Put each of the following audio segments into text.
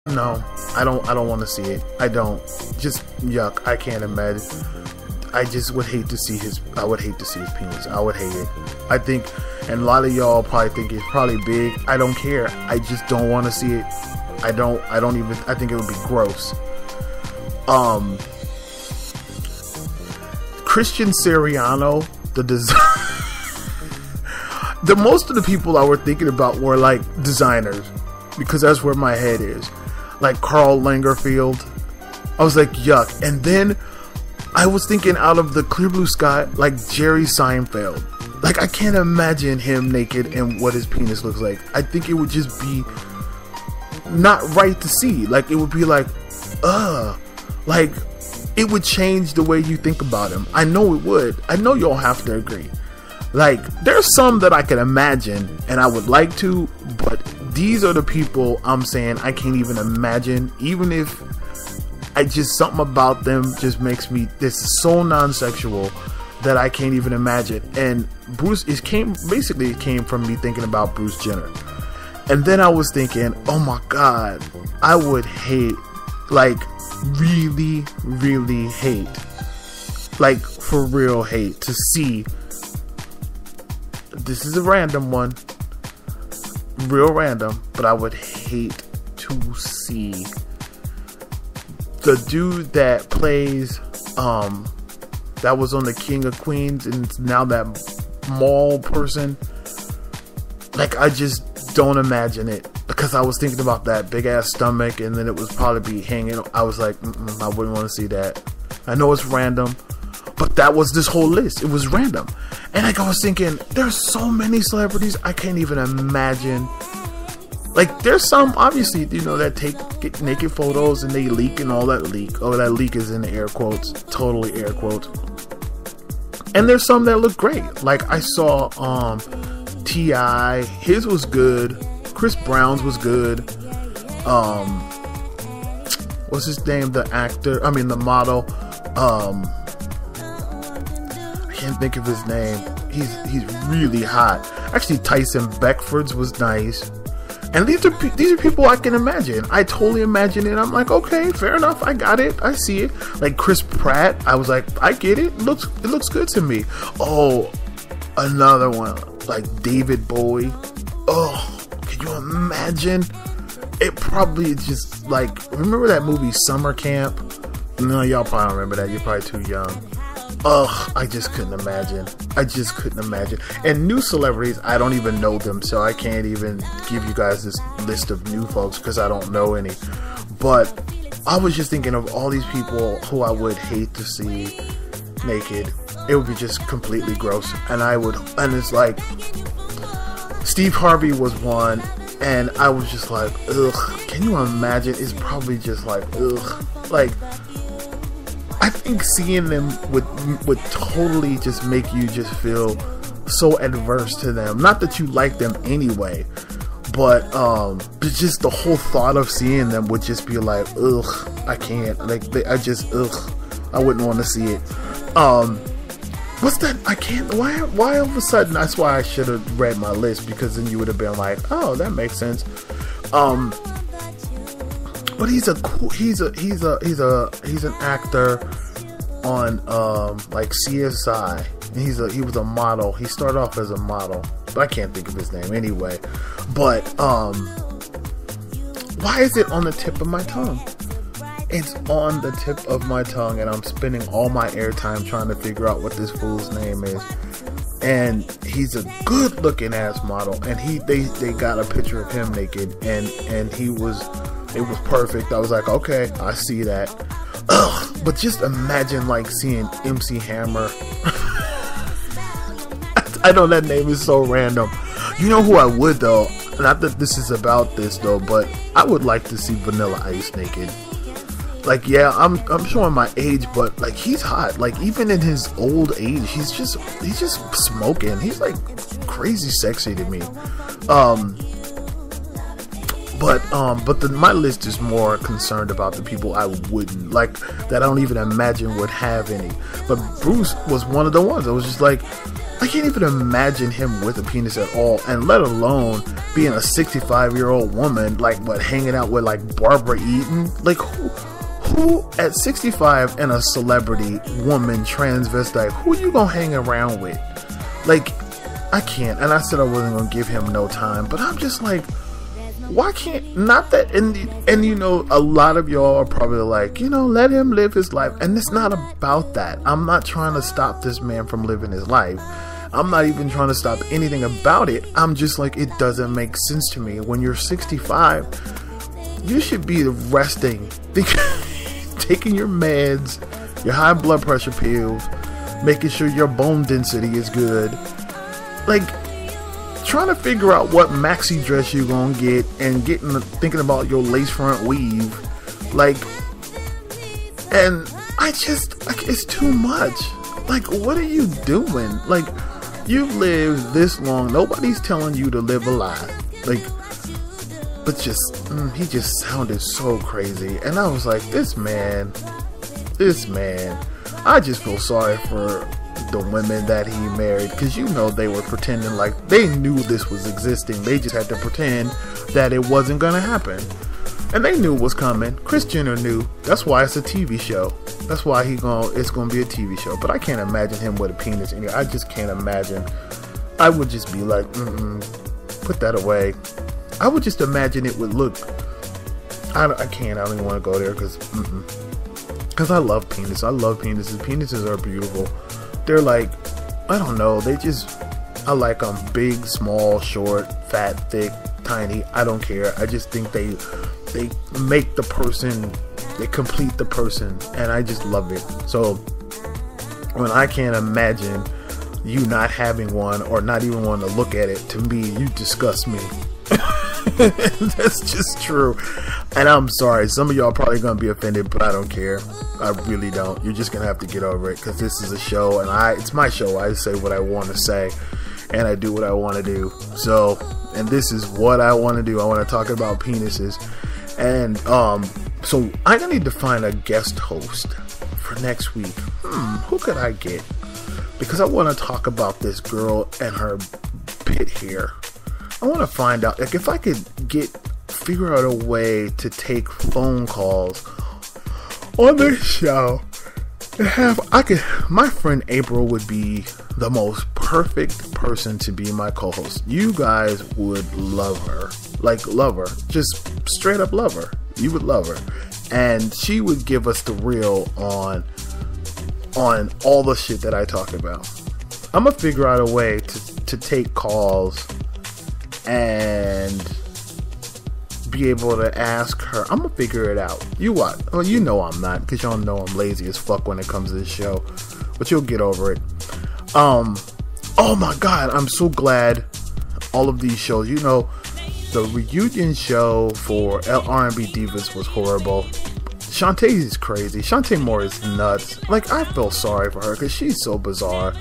No, I don't want to see it. I don't. Just yuck. I can't imagine. I just would hate to see his. I would hate to see his penis. I would hate it. I think, and a lot of y'all probably think it's probably big. I don't care. I just don't want to see it. I don't even. I think it would be gross. Christian Siriano, the design. The most of the people I were thinking about were like designers, because that's where my head is. Like Karl Lagerfeld. I was like, yuck. And then I was thinking out of the clear blue sky, like Jerry Seinfeld. Like, I can't imagine him naked and what his penis looks like. I think it would just be not right to see. Like, it would be like, like, it would change the way you think about him. I know it would. I know y'all have to agree. Like, there's some that I can imagine and I would like to, but these are the people I'm saying I can't even imagine. Even if I just, something about them just makes me, this is so non-sexual that I can't even imagine. And Bruce, it came from me thinking about Bruce Jenner. And then I was thinking, oh my God, I would hate, like, really, really hate, like, for real hate to see, this is a random one, real random, but I would hate to see the dude that plays, that was on the King of Queens and now that mall person. Like, I just don't imagine it, because I was thinking about that big ass stomach and then it was probably be hanging. I was like, I wouldn't want to see that. I know it's random, but that was this whole list. It was random. And like, I was thinking, there's so many celebrities I can't even imagine. Like, there's some, obviously, you know, that get naked photos and they leak and all that leak. Oh, that leak is in the air quotes. Totally air quotes. And there's some that look great. Like, I saw T.I. His was good. Chris Brown's was good. What's his name? The actor. I mean, the model. I can't think of his name. He's really hot. Actually, Tyson Beckford's was nice. And these are people I can imagine. I totally imagine it. I'm like, okay, fair enough. I got it. I see it. Like Chris Pratt, I was like, I get it. It looks good to me. Oh, another one, like David Bowie. Oh, can you imagine? It probably just like, remember that movie Summer Camp? No, y'all probably don't remember that. You're probably too young. Ugh, I just couldn't imagine. I just couldn't imagine. And new celebrities, I don't even know them, so I can't even give you guys this list of new folks because I don't know any. But I was just thinking of all these people who I would hate to see naked. It would be just completely gross. And it's like, Steve Harvey was one, and I was just like, ugh, can you imagine? It's probably just like, ugh. Like, I think seeing them would totally just make you just feel so adverse to them. Not that you like them anyway, but just the whole thought of seeing them would just be like, ugh, I can't. Like, ugh, I wouldn't want to see it. What's that? I can't. Why all of a sudden? That's why I should have read my list, because then you would have been like, oh, that makes sense. But he's an actor on like CSI. And he was a model. He started off as a model, but I can't think of his name anyway. But why is it on the tip of my tongue? It's on the tip of my tongue, and I'm spending all my airtime trying to figure out what this fool's name is. And he's a good looking ass model, and they got a picture of him naked, and it was perfect. I was like, okay, I see that. Ugh, but just imagine like seeing MC Hammer. I know that name is so random. You know who I would though? Not that this is about this though, but I would like to see Vanilla Ice naked. Like, yeah, I'm showing my age, but like, he's hot. Like, even in his old age, he's just smoking. He's like crazy sexy to me. But my list is more concerned about the people I wouldn't like, that I don't even imagine would have any. But Bruce was one of the ones. I was just like, I can't even imagine him with a penis at all, and let alone being a 65-year-old woman, like, what, hanging out with, like, Barbara Eaton? Like, who at 65 and a celebrity woman transvestite, who you gonna hang around with? Like, I can't. And I said I wasn't gonna give him no time, but I'm just like, why can't, not that, and you know, a lot of y'all are probably like, you know, let him live his life, and it's not about that. I'm not trying to stop this man from living his life. I'm not even trying to stop anything about it. I'm just like, it doesn't make sense to me. When you're 65, you should be resting, taking your meds, your high blood pressure pills, making sure your bone density is good, like, trying to figure out what maxi dress you gonna get, and thinking about your lace front weave, like, and I just, like, it's too much. Like, what are you doing? Like, you've lived this long, nobody's telling you to live a lie, like, but just, he just sounded so crazy, and I was like, this man, I just feel sorry for the women that he married, because you know they were pretending like they knew this was existing. They just had to pretend that it wasn't gonna happen, and they knew it was coming. Kris Jenner knew. That's why it's a TV show. That's why it's gonna be a TV show. But I can't imagine him with a penis in here. I just can't imagine. I would just be like, put that away. I would just imagine it would look. I can't. I don't even want to go there because I love penis. I love penises. Penises are beautiful. They're like, I don't know, I like them big, small, short, fat, thick, tiny. I don't care. I just think they make the person, they complete the person, and I just love it. So when I can't imagine you not having one or not even wanting to look at it, to me, you disgust me. That's just true. And I'm sorry, some of y'all probably gonna be offended, but I don't care. I really don't. You're just gonna have to get over it, because this is a show, and it's my show. I say what I want to say, and I do what I want to do. So, and this is what I want to do. I want to talk about penises, and so I'm gonna need to find a guest host for next week. Who could I get? Because I want to talk about this girl and her pit hair. I want to find out, like, if I could figure out a way to take phone calls on this show, my friend April would be the most perfect person to be my co-host. You guys would love her, like, love her, just straight up love her. You would love her, and she would give us the real on all the shit that I talk about. I'm gonna figure out a way to take calls and be able to ask her. I'm gonna figure it out. You what? Oh, you know I'm not, because y'all know I'm lazy as fuck when it comes to this show, but you'll get over it. Oh my god, I'm so glad all of these shows, you know, the reunion show for R&B Divas was horrible. Shantae is crazy. Shantae Moore is nuts. Like, I feel sorry for her because she's so bizarre.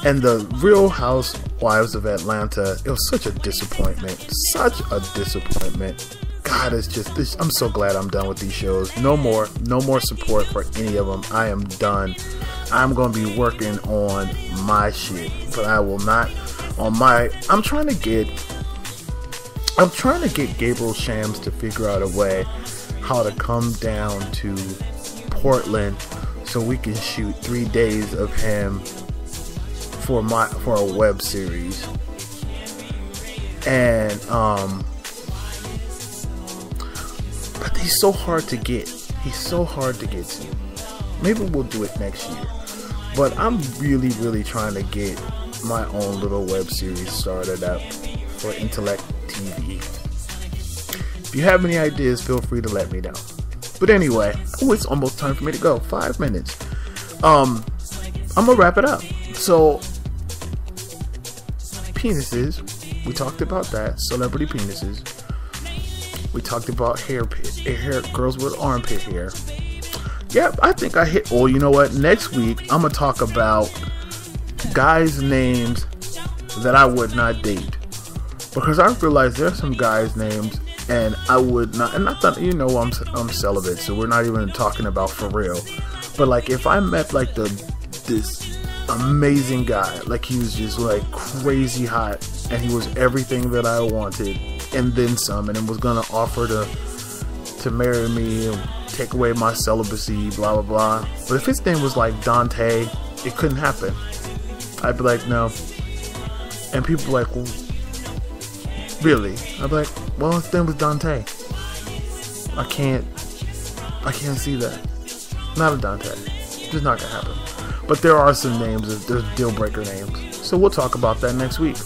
And the Real Housewives of Atlanta, it was such a disappointment. Such a disappointment. God, it's just this. I'm so glad I'm done with these shows. No more support for any of them. I am done. I'm gonna be working on my shit, but I will not on my. I'm trying to get Gabriel Shams to figure out a way how to come down to Portland so we can shoot 3 days of him for a web series. And but he's so hard to get. He's so hard to get to. Maybe we'll do it next year. But I'm really trying to get my own little web series started up for Intellect TV. If you have any ideas, feel free to let me know. But anyway, it's almost time for me to go. 5 minutes. I'm gonna wrap it up. So, penises. We talked about that. Celebrity penises. We talked about hair, girls with armpit hair. Yep, I think I hit. Oh, you know what? Next week I'm gonna talk about guys' names that I would not date, because I realize there's some guys' names and I would not. And not that, you know, I'm celibate, so we're not even talking about for real. But like, if I met like this amazing guy. Like, he was just like crazy hot, and he was everything that I wanted and then some, and it was gonna offer to marry me and take away my celibacy, blah blah blah. But if his name was like Dante, it couldn't happen. I'd be like, no. And people were like, well, really? I'd be like, well, his name was Dante. I can't see that. Not a Dante. Just not gonna happen. But there are some names, there's deal breaker names. So we'll talk about that next week.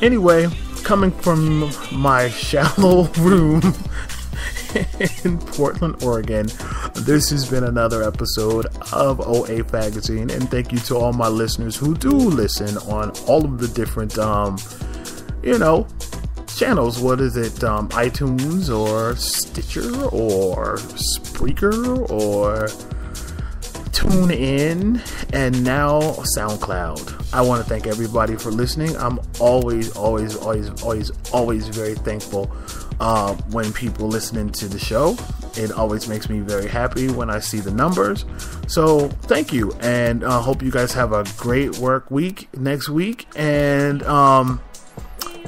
Anyway, coming from my shallow room in Portland, Oregon, this has been another episode of OA Fagazine, and thank you to all my listeners who do listen on all of the different, channels. What is it? iTunes or Stitcher or Spreaker or TuneIn, and now SoundCloud. I want to thank everybody for listening. I'm always very thankful when people listening to the show. It always makes me very happy when I see the numbers. So thank you, and hope you guys have a great work week next week, and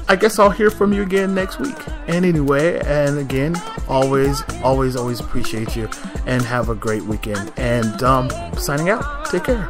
I guess I'll hear from you again next week. And anyway, and again, always appreciate you, and have a great weekend. And signing out. Take care.